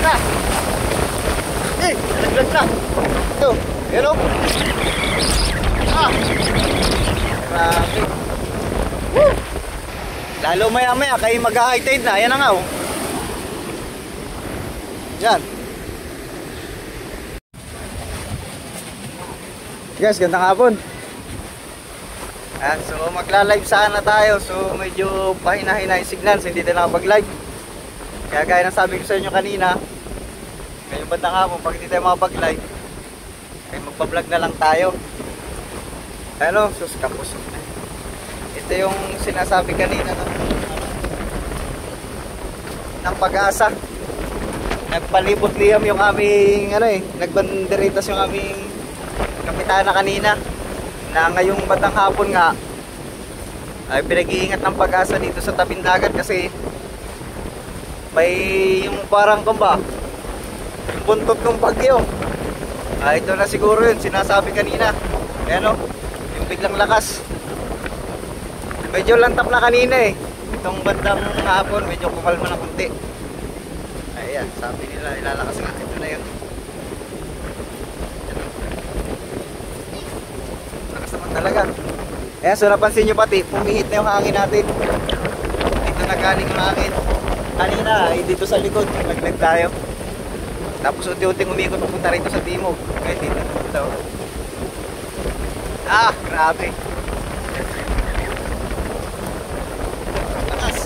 na. Nalaglag na. Ito, yan o. Grabe. Woo! Lalo maya maya kayo mag-high tide na. Ayan na nga o. Yan. Guys, gandang hapon. So magla-live sana tayo. So medyo pahina-hina yung signal, so hindi na nakapag-live. Kaya gaya ng sabi ko sa inyo kanina, ngayong bandang hapon, pag hindi tayo makapag-live, ay magpa-vlog na lang tayo. Ano, sus kapos. Ito yung sinasabi kanina ng Pag-asa. Nagpalibot-liham yung aming nagbanderitas yung aming kapitana kanina, na ngayong batang hapon nga ay pinag-iingat ng Pag-asa dito sa tabing dagat kasi may yung parang kumba yung buntot ng bagyo. Ito na siguro yun sinasabi kanina. Ayan o, yung biglang lakas. Medyo lantap na kanina eh. Itong bandang hapon medyo kumalma na kunti. Ayan, sabi nila ilalakas nga. Ito na yun. Talaga. Ayan, so napansin nyo pati, pumihit na yung hangin natin. Dito na galing yung hangin. Kanina, dito sa likod, naglag tayo. Tapos unti-unting umikot papunta rito sa timog. Kaya dito. Grabe. Lakas.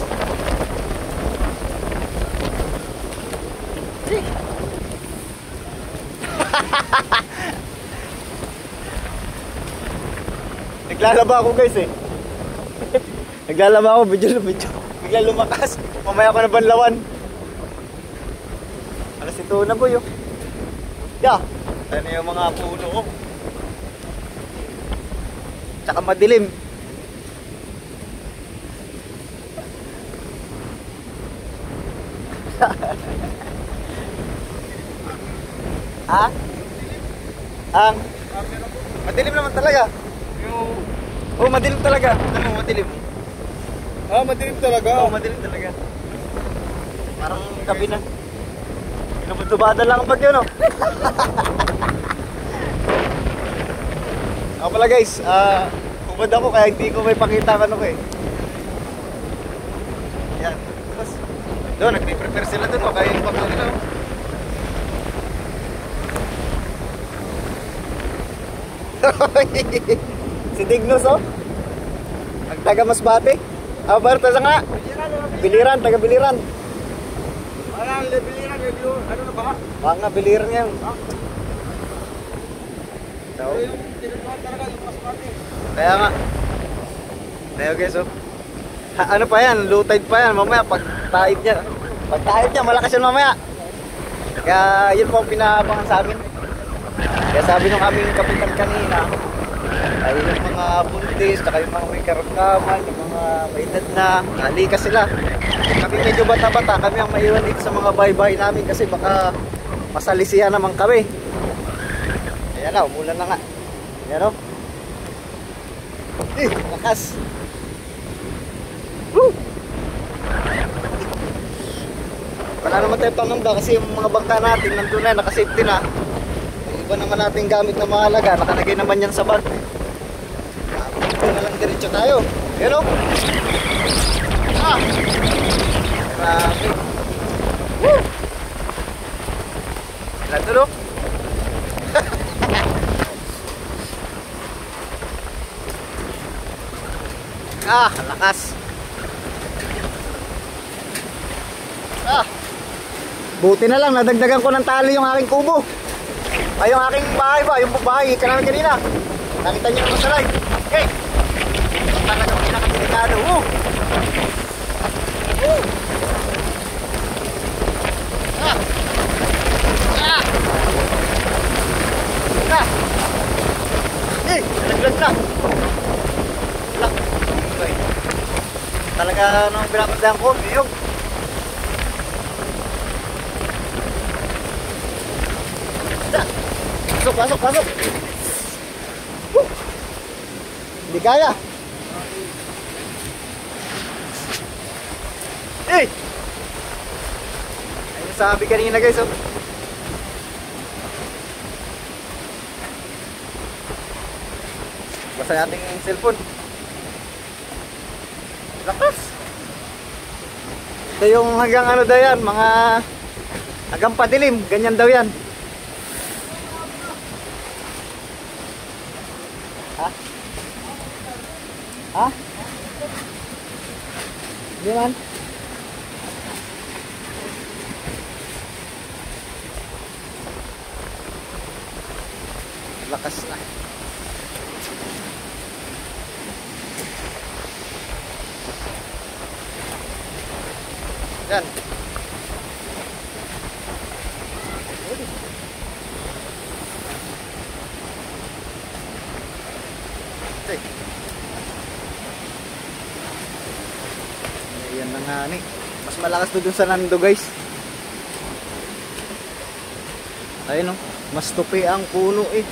Naglalaba ako guys eh. Naglalaba ako, medyo bigla lumakas. Mamaya ako na banlawan. Alas ito na boy oh. Ano yung mga puno oh. Tsaka madilim. Madilim naman talaga. Oh, madilim talaga. Ano, madilim. Madilim talaga. Oh, madilim talaga. Parang gabi na. Pinabutubada lang ang bagyo, no? Ako pala guys, hubad ako kaya hindi ko may pakita ano ko eh. Yan. Tapos, doon, nagpe-prepare sila doon, kaya yung bagyo nila. Si Dignos oh. Ang taga Masbate. Barta sa nga. Biliran, taga Biliran. Biliran, ano na ba? Mga Biliran yan. Kaya nga. Kaya guys oh. Ano pa yan? Low tide pa yan. Mamaya pag taib niya malakas yan mamaya. Kaya yun po ang pinaabangan sa amin. Kaya sabi nung aming kapitan kanina, ay yung mga buntis, saka yung mga may karamdaman, yung mga may edad na, halika sila. Kami medyo bata-bata, kami ang maiwan dito sa mga bahay-bahay namin kasi baka masalisihan naman kami. Ayan na, umulan na nga. Ayan o. Lakas. Woo! Wala naman tayo pangamba kasi yung mga bangka natin nandun na, nakasafety na. Iba naman natin gamit na mahalaga, nakalagay naman yan sa bag. Ito na lang diretso tayo. Yan o. Grabe. Woo! Ilan doon o? Lakas. Buti na lang, nadagdagan ko ng tali yung aking kubo. Ay, yung aking bahay ba? Yung bahay, namin kanina. Nakita niyo naman sa live. Okay. Talagang pinakadelikado. Nalaglag na. Talaga nung pinapagdahan ko, yung pasok. Hindi kaya. Ayun sabi kanina guys, oh. Basta natin yung cellphone. Lakas. Ito yung hanggang ano daw yan, mga hanggang padilim, ganyan daw yan. Ha? Ha? Hindi man. Lakas na. Yan. Okay. Ayan na nga ni. Mas malakas doon sa Nando guys. Ayun, oh. Mas tupi ang puno eh.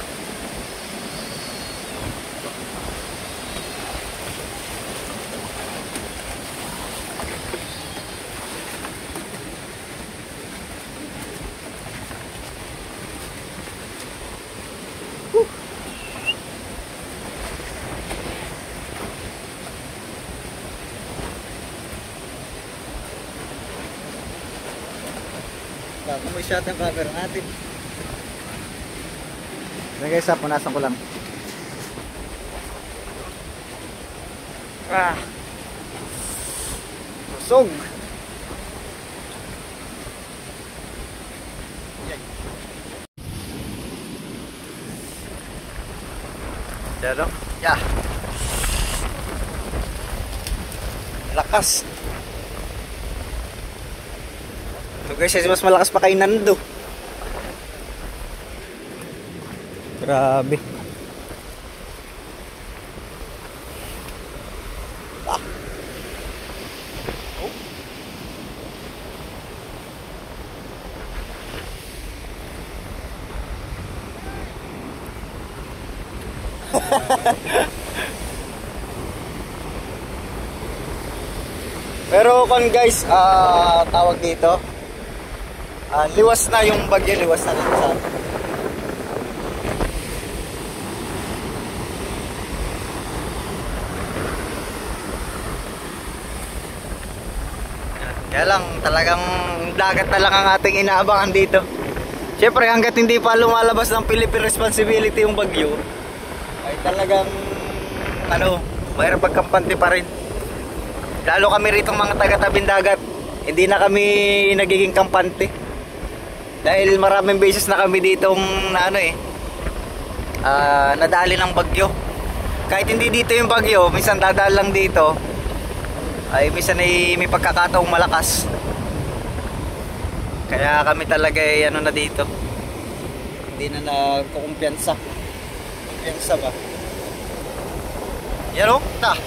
Kung may shot yung camera natin. Yan guys, punasan ko lang. Ah. Busog. Yan o. Yeah. Lakas. So guys, mas malakas pa kay Nando. Grabe. Ah. Oh. Pero kung guys, tawag dito, liwas na yung bagyo, liwas na dito sa atin. Kaya lang, talagang dagat na lang ang ating inaabangan dito. Siyempre, hanggat hindi pa lumalabas ng Philippine Responsibility yung bagyo, ay talagang, mahirap pagkampante pa rin. Lalo kami rito mga taga-tabing dagat, hindi na kami nagiging kampante. Dahil maraming beses na kami ditong nadali ng bagyo. Kahit hindi dito yung bagyo, minsan dadal lang dito, ay minsan ay may pagkakataong malakas. Kaya kami talaga ay na dito, hindi na nagkukumpiyansa. Kumpiyansa ba? Yan o, ta.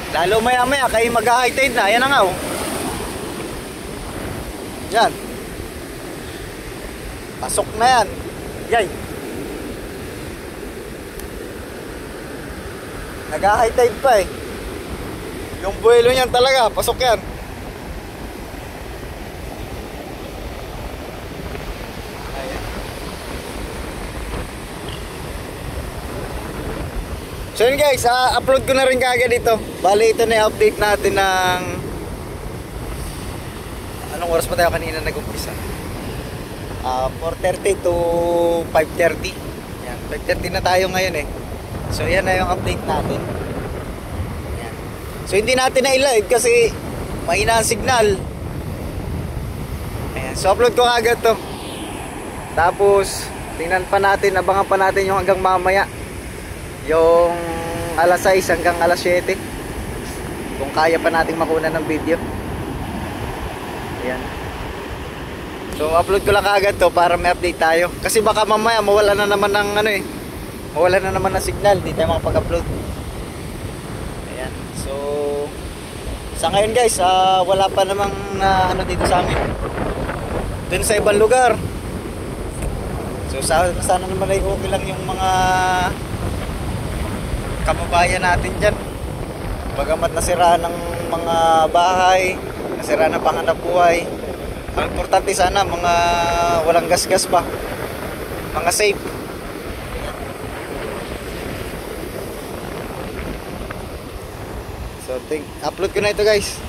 Lalo maya maya kayo mag-high tide na. Ayan na nga oh. Yan. Pasok na yan. Yay. Nag-high tide pa eh. Yung buwelo niyan talaga, pasok yan. Ayan. So yun guys, upload ko na rin kagad dito. Bali ito na yung update natin ng anong oras pa tayo kanina nag-umpisa? 4:30 to 5:30. Yan, 5:30 na tayo ngayon eh. So yan na yung update natin. Yan. So hindi natin na i-live kasi mahina ang signal. Ayan, so upload ko kagad to. Tapos tingnan pa natin, abangan pa natin yung hanggang mamaya. Yung alas 6 hanggang alas 7. Kung kaya pa nating makuha ng video. Ayan. So upload ko lang kaagad to para may update tayo. Kasi baka mamaya mawala na naman ng mawala na naman ng signal, di tayo makapag-upload. Ayan. So sa ngayon guys, wala pa namang dito sa amin. Dun sa ibang lugar. So sana naman ay okay lang yung mga kababayan natin dyan. Bagamat nasiraan ng mga bahay, nasiraan ng panganap buhay, ang importante sana mga walang gas-gas pa, mga safe. So upload ko na ito guys.